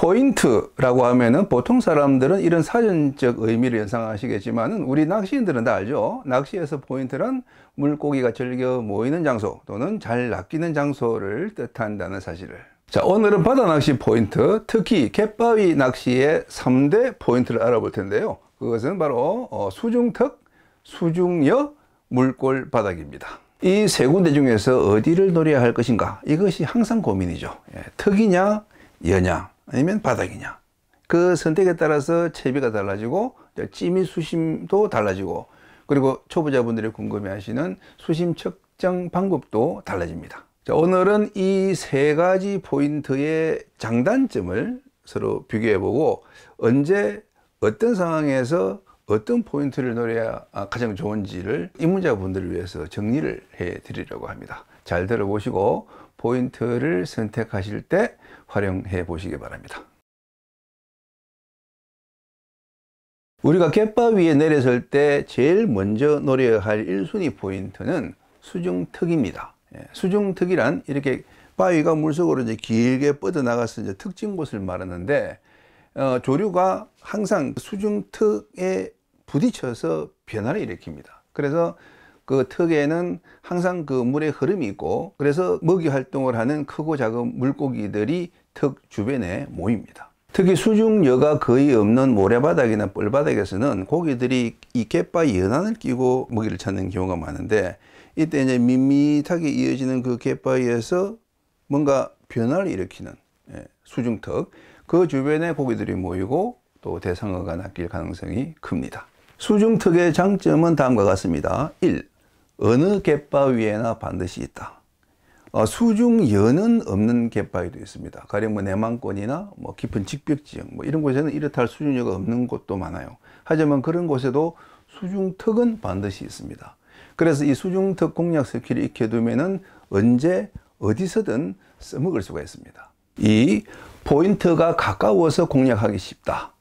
포인트라고 하면은 보통 사람들은 이런 사전적 의미를 연상하시겠지만은 우리 낚시인들은 다 알죠. 낚시에서 포인트란 물고기가 즐겨 모이는 장소 또는 잘 낚이는 장소를 뜻한다는 사실을. 자, 오늘은 바다 낚시 포인트, 특히 갯바위 낚시의 3대 포인트를 알아볼 텐데요. 그것은 바로 수중턱, 수중여, 물골 바닥입니다. 이 세 군데 중에서 어디를 노려야 할 것인가? 이것이 항상 고민이죠. 턱이냐, 여냐, 아니면 바닥이냐. 그 선택에 따라서 채비가 달라지고 찌미 수심도 달라지고, 그리고 초보자분들이 궁금해하시는 수심 측정 방법도 달라집니다. 자, 오늘은 이 세 가지 포인트의 장단점을 서로 비교해보고 언제 어떤 상황에서 어떤 포인트를 노려야 가장 좋은지를 입문자분들을 위해서 정리를 해 드리려고 합니다. 잘 들어보시고 포인트를 선택하실 때 활용해 보시기 바랍니다. 우리가 갯바위에 내려설 때 제일 먼저 노려야 할 1순위 포인트는 수중턱입니다. 수중턱이란 이렇게 바위가 물속으로 이제 길게 뻗어나가서 이제 특징 곳을 말하는데, 조류가 항상 수중턱에 부딪혀서 변화를 일으킵니다. 그래서 그 턱에는 항상 그 물의 흐름이 있고, 그래서 먹이 활동을 하는 크고 작은 물고기들이 턱 주변에 모입니다. 특히 수중여가 거의 없는 모래바닥이나 뻘바닥에서는 고기들이 이 갯바위 연안을 끼고 먹이를 찾는 경우가 많은데, 이때 이제 밋밋하게 이어지는 그 갯바위에서 뭔가 변화를 일으키는 수중턱, 그 주변에 고기들이 모이고 또 대상어가 낚일 가능성이 큽니다. 수중턱의 장점은 다음과 같습니다. 1. 어느 갯바위에나 반드시 있다. 수중여는 없는 갯바위도 있습니다. 가령 내만권이나 깊은 직벽지형 이런 곳에는 이렇다 할 수중여가 없는 곳도 많아요. 하지만 그런 곳에도 수중턱은 반드시 있습니다. 그래서 이 수중턱 공략 스킬을 익혀두면은 언제 어디서든 써먹을 수가 있습니다. 2. 포인트가 가까워서 공략하기 쉽다.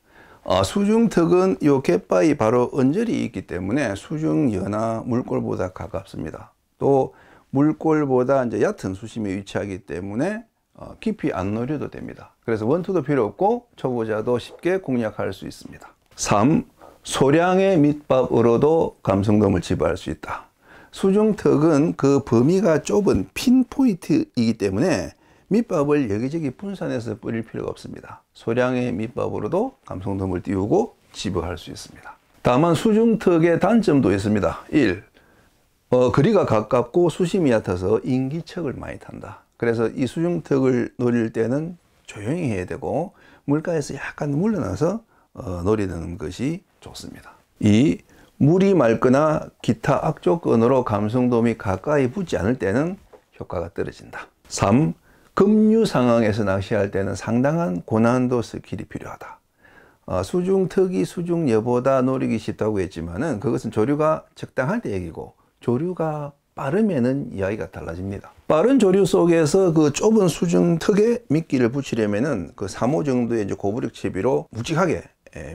수중턱은 이 갯바위 바로 언저리 있기 때문에 수중여나 물골보다 가깝습니다. 또 물골보다 이제 얕은 수심에 위치하기 때문에 깊이 안 노려도 됩니다. 그래서 원투도 필요 없고 초보자도 쉽게 공략할 수 있습니다. 3. 소량의 밑밥으로도 감성돔을 지배할 수 있다. 수중턱은 그 범위가 좁은 핀포인트이기 때문에 밑밥을 여기저기 분산해서 뿌릴 필요가 없습니다. 소량의 밑밥으로도 감성돔을 띄우고 집어할 수 있습니다. 다만 수중턱의 단점도 있습니다. 1. 거리가 가깝고 수심이 얕아서 인기척을 많이 탄다. 그래서 이 수중턱을 노릴 때는 조용히 해야 되고 물가에서 약간 물러나서 노리는 것이 좋습니다. 2. 물이 맑거나 기타 악조건으로 감성돔이 가까이 붙지 않을 때는 효과가 떨어진다. 3. 급류 상황에서 낚시할 때는 상당한 고난도 스킬이 필요하다. 수중턱이 수중여보다 노리기 쉽다고 했지만은 그것은 조류가 적당할 때 얘기고, 조류가 빠르면은 이야기가 달라집니다. 빠른 조류 속에서 그 좁은 수중턱에 미끼를 붙이려면은 그 3호 정도의 이제 고부력 채비로 묵직하게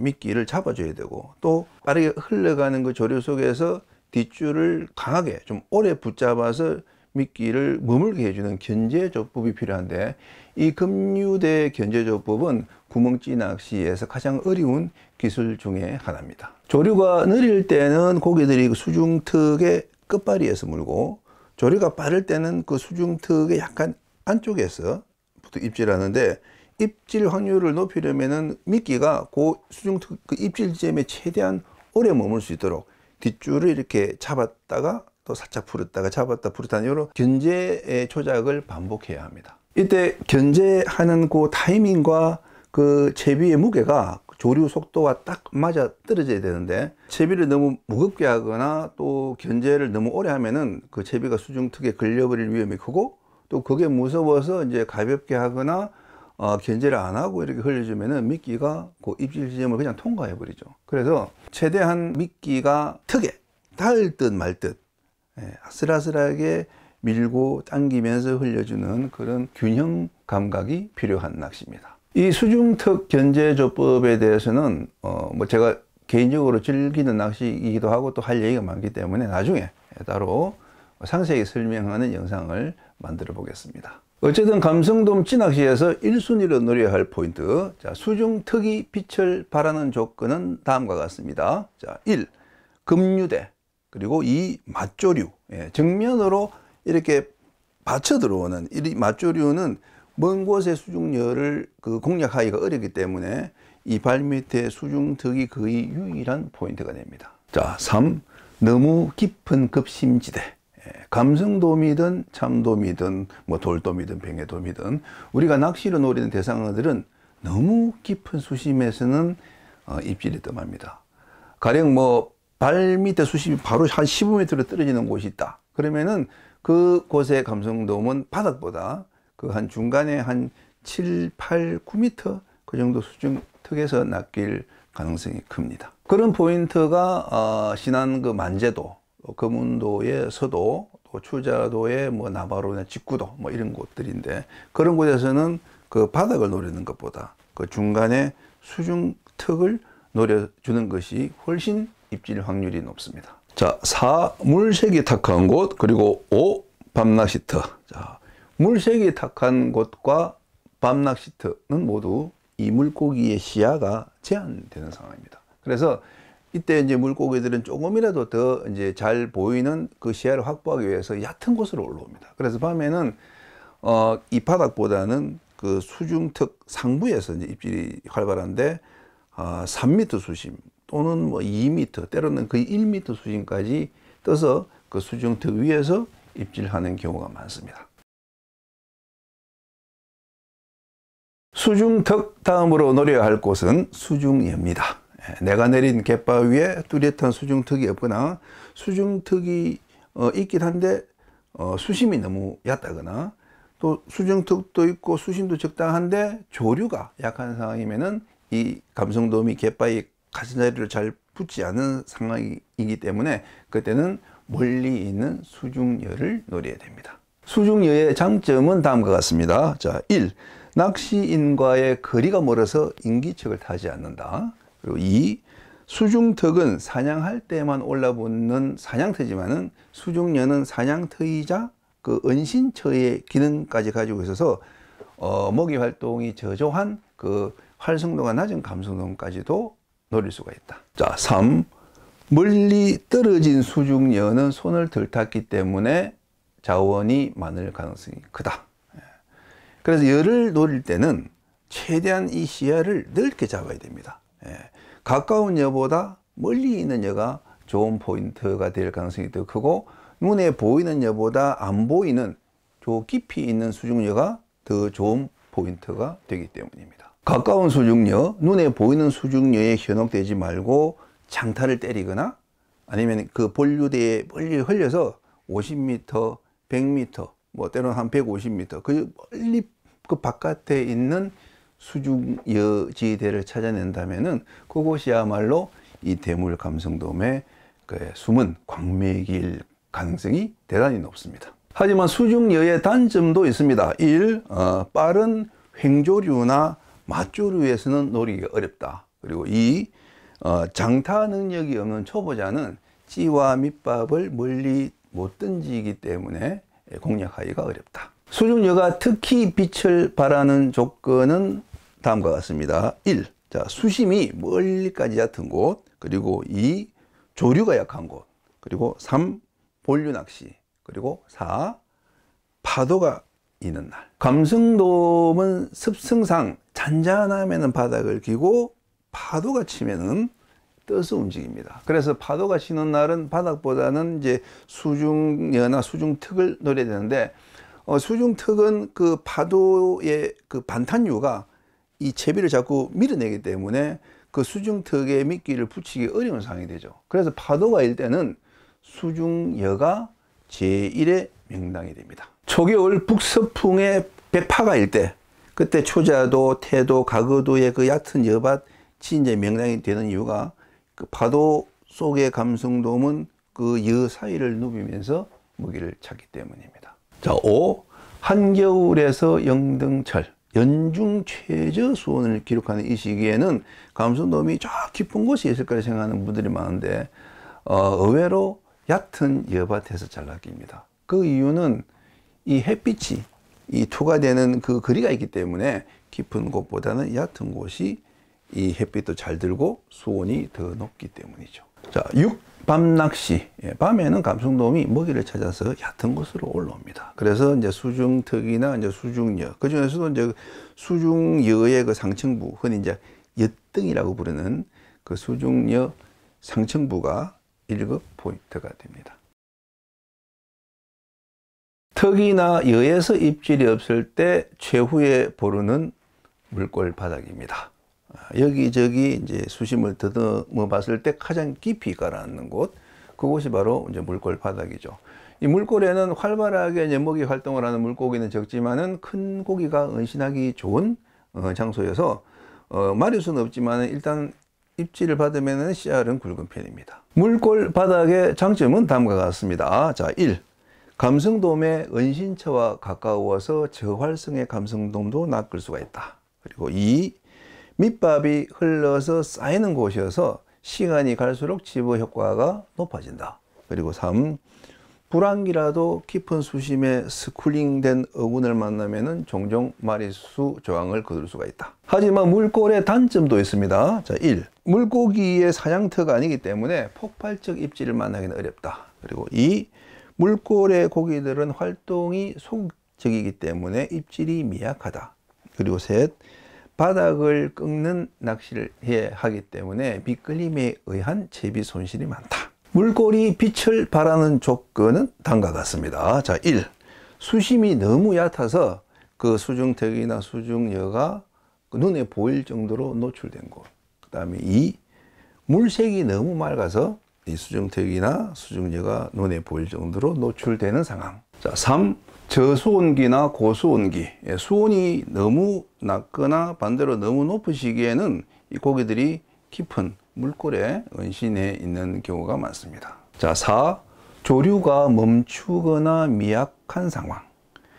미끼를 잡아줘야 되고, 또 빠르게 흘러가는 그 조류 속에서 뒷줄을 강하게 좀 오래 붙잡아서 미끼를 머물게 해주는 견제조법이 필요한데, 이 급류대 견제조법은 구멍찌 낚시에서 가장 어려운 기술 중에 하나입니다. 조류가 느릴 때는 고기들이 수중턱의 끝발이에서 물고, 조류가 빠를 때는 그 수중턱의 약간 안쪽에서 입질하는데, 입질 확률을 높이려면은 미끼가 그 수중턱 그 입질 지점에 최대한 오래 머물 수 있도록 뒷줄을 이렇게 잡았다가 또 살짝 풀었다가 잡았다 풀었다 이런 견제의 조작을 반복해야 합니다. 이때 견제하는 그 타이밍과 그 채비의 무게가 조류 속도와 딱 맞아 떨어져야 되는데, 채비를 너무 무겁게 하거나 또 견제를 너무 오래 하면은 그 채비가 수중턱에 걸려버릴 위험이 크고, 또 그게 무서워서 이제 가볍게 하거나 견제를 안 하고 이렇게 흘려주면은 미끼가 그 입질 지점을 그냥 통과해 버리죠. 그래서 최대한 미끼가 턱에 닿을 듯 말 듯 아슬아슬하게 밀고 당기면서 흘려주는 그런 균형 감각이 필요한 낚시입니다. 이 수중턱 견제조법에 대해서는 제가 개인적으로 즐기는 낚시이기도 하고 또 할 얘기가 많기 때문에 나중에 따로 상세히 설명하는 영상을 만들어 보겠습니다. 어쨌든 감성돔 찌낚시에서 1순위로 노려야 할 포인트. 자, 수중특이 빛을 발하는 조건은 다음과 같습니다. 자, 1. 급류대. 그리고 2. 맞조류. 예, 정면으로 이렇게 받쳐 들어오는 이 맞조류는 먼 곳의 수중열을 공략하기가 어렵기 때문에 이 발밑에 수중특이 거의 유일한 포인트가 됩니다. 자, 3. 너무 깊은 급심지대. 감성돔이든 참돔이든 뭐 돌돔이든 뱅에돔이든 우리가 낚시로 노리는 대상어들은 너무 깊은 수심에서는 입질이 뜸합니다. 가령 뭐 발밑에 수심이 바로 한 15m로 떨어지는 곳이 있다. 그러면은 그곳의 감성돔은 바닥보다 그 한 중간에 한 7, 8, 9m 그 정도 수중 턱에서 낚일 가능성이 큽니다. 그런 포인트가 신안 그 만제도, 거문도의 서도, 또 추자도의 뭐 나바로나 직구도 뭐 이런 곳들인데 그런 곳에서는 그 바닥을 노리는 것보다 그 중간에 수중 턱을 노려주는 것이 훨씬 입질 확률이 높습니다. 자, 4. 물색이 탁한 곳, 그리고 5. 밤낚시터. 자, 물색이 탁한 곳과 밤낚시터는 모두 이 물고기의 시야가 제한되는 상황입니다. 그래서 이때 이제 물고기들은 조금이라도 더 이제 잘 보이는 그 시야를 확보하기 위해서 얕은 곳으로 올라옵니다. 그래서 밤에는 이 바닥보다는 그 수중턱 상부에서 이제 입질이 활발한데 3m 수심 또는 뭐 2m 때로는 거의 1m 수심까지 떠서 그 수중턱 위에서 입질하는 경우가 많습니다. 수중턱 다음으로 노려야 할 곳은 수중여입니다. 내가 내린 갯바위에 뚜렷한 수중턱이 없거나 수중턱이 있긴 한데 수심이 너무 얕다거나 또 수중턱도 있고 수심도 적당한데 조류가 약한 상황이면은 이 감성돔이 갯바위 가슴자리를 잘 붙지 않은 상황이기 때문에 그때는 멀리 있는 수중여를 노려야 됩니다. 수중여의 장점은 다음과 같습니다. 자, 1. 낚시인과의 거리가 멀어서 인기척을 타지 않는다. 그리고 2. 수중턱은 사냥할 때만 올라붙는 사냥터지만은 수중여는 사냥터이자 그 은신처의 기능까지 가지고 있어서 먹이 활동이 저조한 그 활성도가 낮은 감성돔까지도 노릴 수가 있다. 자, 3. 멀리 떨어진 수중여는 손을 덜 탔기 때문에 자원이 많을 가능성이 크다. 그래서 여를 노릴 때는 최대한 이 시야를 넓게 잡아야 됩니다. 가까운 여보다 멀리 있는 여가 좋은 포인트가 될 가능성이 더 크고 눈에 보이는 여보다 안 보이는 저 깊이 있는 수중여가 더 좋은 포인트가 되기 때문입니다. 가까운 수중여, 눈에 보이는 수중여에 현혹되지 말고 장타를 때리거나 아니면 그 본류대에 멀리 흘려서 50m, 100m, 뭐 때로는 한 150m 그 멀리 그 바깥에 있는 수중여지대를 찾아낸다면은 그곳이야말로 이 대물 감성돔의 그 숨은 광맥일 가능성이 대단히 높습니다. 하지만 수중여의 단점도 있습니다. 1. 빠른 횡조류나 맞조류에서는 노리기가 어렵다. 그리고 2. 장타 능력이 없는 초보자는 찌와 밑밥을 멀리 못 던지기 때문에 공략하기가 어렵다. 수중여가 특히 빛을 발하는 조건은 다음과 같습니다. 1. 자, 수심이 멀리까지 얕은 곳, 그리고 2. 조류가 약한 곳, 그리고 3. 본류 낚시, 그리고 4. 파도가 있는 날. 감성돔은 습성상 잔잔하면은 바닥을 기고 파도가 치면은 떠서 움직입니다. 그래서 파도가 치는 날은 바닥보다는 이제 수중여나 수중턱을 노려야 되는데 수중턱은 그 파도의 그 반탄유가 이 채비를 자꾸 밀어내기 때문에 그 수중턱에 미끼를 붙이기 어려운 상황이 되죠. 그래서 파도가 일 때는 수중여가 제1의 명당이 됩니다. 초겨울 북서풍에 백파가 일 때 그때 초자도, 태도, 가거도의 그 얕은 여밭이 이제 명당이 되는 이유가 그 파도 속의 감성돔은 그 여 사이를 누비면서 먹이를 찾기 때문입니다. 자, 5. 한겨울에서 영등철, 연중 최저 수온을 기록하는 이 시기에는 감성돔이 저 깊은 곳에 있을 거라 생각하는 분들이 많은데 의외로 얕은 여밭에서 잘 낚입니다. 그 이유는 이 햇빛이 이 투과되는 그 거리가 있기 때문에 깊은 곳보다는 얕은 곳이 이 햇빛도 잘 들고 수온이 더 높기 때문이죠. 자, 6. 밤낚시. 밤에는 감성돔이 먹이를 찾아서 얕은 곳으로 올라옵니다. 그래서 이제 수중특이나 이제 수중여, 그 중에서도 이제 수중여의 그 상층부, 흔히 이제 엿등이라고 부르는 그 수중여 상층부가 1급 포인트가 됩니다. 특이나 여에서 입질이 없을 때 최후의 보루는 물골 바닥입니다. 여기저기 이제 수심을 더듬어 봤을 때 가장 깊이 가라앉는 곳, 그곳이 바로 이제 물골 바닥이죠. 이 물골에는 활발하게 이제 먹이 활동을 하는 물고기는 적지만은 큰 고기가 은신하기 좋은 장소여서 마리수는 없지만 일단 입질을 받으면 씨알은 굵은 편입니다. 물골 바닥의 장점은 다음과 같습니다. 자, 1. 감성돔의 은신처와 가까워서 저활성의 감성돔도 낚을 수가 있다. 그리고 2. 밑밥이 흘러서 쌓이는 곳이어서 시간이 갈수록 집어 효과가 높아진다. 그리고 3. 불안기라도 깊은 수심에 스쿨링된 어군을 만나면 종종 마리수 저항을 거둘 수가 있다. 하지만 물골의 단점도 있습니다. 자, 1. 물고기의 사냥터가 아니기 때문에 폭발적 입질을 만나기는 어렵다. 그리고 2. 물골의 고기들은 활동이 소극적이기 때문에 입질이 미약하다. 그리고 3. 바닥을 꺾는 낚시를 해야 하기 때문에 미끌림에 의한 채비 손실이 많다. 물골이 빛을 발하는 조건은 다음과 같습니다. 자, 1. 수심이 너무 얕아서 그 수중특이나 수중여가 눈에 보일 정도로 노출된 곳. 그 다음에 2. 물색이 너무 맑아서 이 수중특이나 수중여가 눈에 보일 정도로 노출되는 상황. 자, 3. 저수온기나 고수온기, 수온이 너무 낮거나 반대로 너무 높은 시기에는 이 고기들이 깊은 물골에 은신해 있는 경우가 많습니다. 자, 4. 조류가 멈추거나 미약한 상황.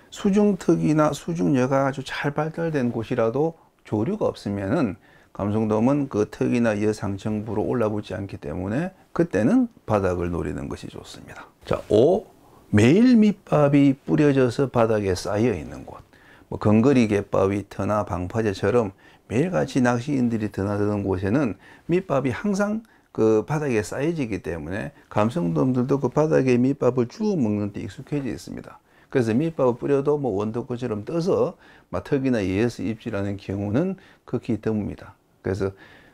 수중특이나 수중여가 아주 잘 발달된 곳이라도 조류가 없으면은 감성돔은 그 특이나 여 상층부로 올라붙지 않기 때문에 그때는 바닥을 노리는 것이 좋습니다. 자, 5. 매일 밑밥이 뿌려져서 바닥에 쌓여 있는 곳, 건거리 갯바위 터나 방파제처럼 매일같이 낚시인들이 드나드는 곳에는 밑밥이 항상 그 바닥에 쌓여지기 때문에 감성돔들도 그 바닥에 밑밥을 주워 먹는 데 익숙해져 있습니다. 그래서 밑밥을 뿌려도 원더코처럼 떠서 턱이나 예에서 입질하는 경우는 극히 드뭅니다. 그래서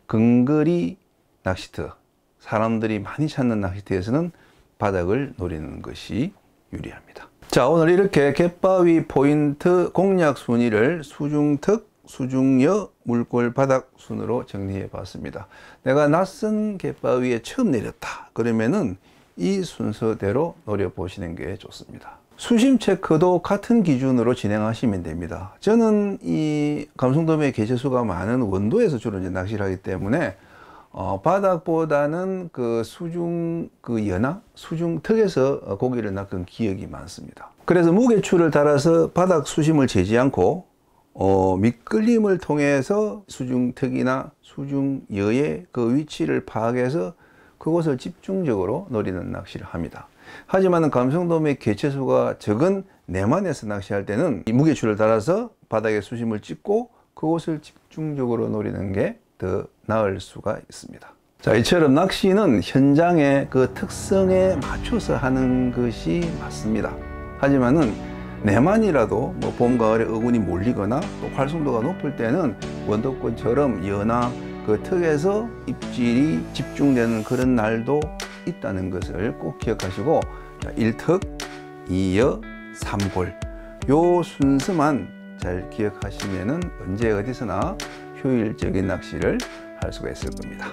근거리 낚시터, 사람들이 많이 찾는 낚시터에서는 바닥을 노리는 것이 유리합니다. 자, 오늘 이렇게 갯바위 포인트 공략 순위를 수중특, 수중여, 물골 바닥 순으로 정리해 봤습니다. 내가 낯선 갯바위에 처음 내렸다 그러면은 이 순서대로 노려 보시는 게 좋습니다. 수심 체크도 같은 기준으로 진행하시면 됩니다. 저는 이 감성돔의 개체수가 많은 원도에서 주로 이제 낚시를 하기 때문에 바닥보다는 그 수중 여나 수중특에서 고기를 낚은 기억이 많습니다. 그래서 무게추를 달아서 바닥 수심을 재지 않고 밑끌림을 통해서 수중특이나 수중여의 그 위치를 파악해서 그곳을 집중적으로 노리는 낚시를 합니다. 하지만 감성돔의 개체수가 적은 내만에서 낚시할 때는 이 무게추를 달아서 바닥에 수심을 찍고 그곳을 집중적으로 노리는 게 더 나을 수가 있습니다. 자, 이처럼 낚시는 현장의 그 특성에 맞춰서 하는 것이 맞습니다. 하지만은 내만이라도 봄, 가을에 어군이 몰리거나 또 활성도가 높을 때는 원도권처럼 여나 그 턱에서 입질이 집중되는 그런 날도 있다는 것을 꼭 기억하시고, 1턱, 2여, 3골 요 순서만 잘 기억하시면은 언제 어디서나 효율적인 낚시를 할 수가 있을 겁니다.